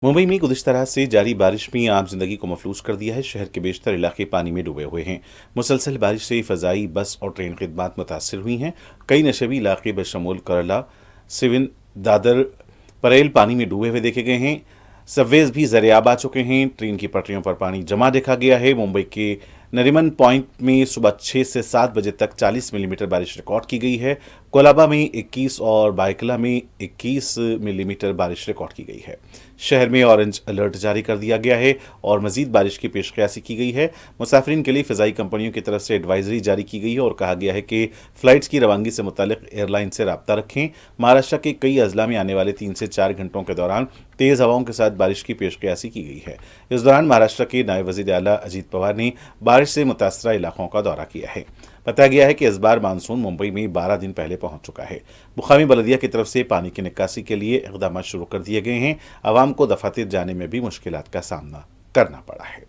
मुंबई में गुज़िश्ता रात से जारी बारिश में आम जिंदगी को मफलूज कर दिया है। शहर के बेशतर इलाके पानी में डूबे हुए हैं। मुसलसल बारिश से फ़ज़ाई, बस और ट्रेन खिदमात मुतासर हुई हैं। कई नशेबी इलाके बशमूल करला, सिविन, दादर, परेल पानी में डूबे हुए देखे गए हैं। सबवेज भी ज़रियाब आ चुके हैं। ट्रेन की पटरियों पर पानी जमा देखा गया है। मुंबई के नरीमन पॉइंट में सुबह 6 से 7 बजे तक 40 मिलीमीटर बारिश रिकॉर्ड की गई है। कोलाबा में 21 और बायकला में 21 मिलीमीटर बारिश रिकॉर्ड की गई है। शहर में ऑरेंज अलर्ट जारी कर दिया गया है और मजीद बारिश की पेशकयासी की गई है। मुसाफिरीन के लिए फ़िज़ाई कंपनियों की तरफ से एडवाइजरी जारी की गई है और कहा गया है कि फ़्लाइट्स की रवानगी से मुतालिक एयरलाइन से रब्ता रखें। महाराष्ट्र के कई अजला में आने वाले 3 से 4 घंटों के दौरान तेज़ हवाओं के साथ बारिश की पेशकयासी की गई है। इस दौरान महाराष्ट्र के नायब वज़ीर आला अजीत पवार ने बारिश से मुतासरा इलाकों का दौरा किया है। बताया गया है कि इस बार मानसून मुंबई में 12 दिन पहले पहुंच चुका है। मुकामी बल्दिया की तरफ से पानी की निकासी के लिए इक़दाम शुरू कर दिए गए हैं। आवाम को दफातर जाने में भी मुश्किलात का सामना करना पड़ा है।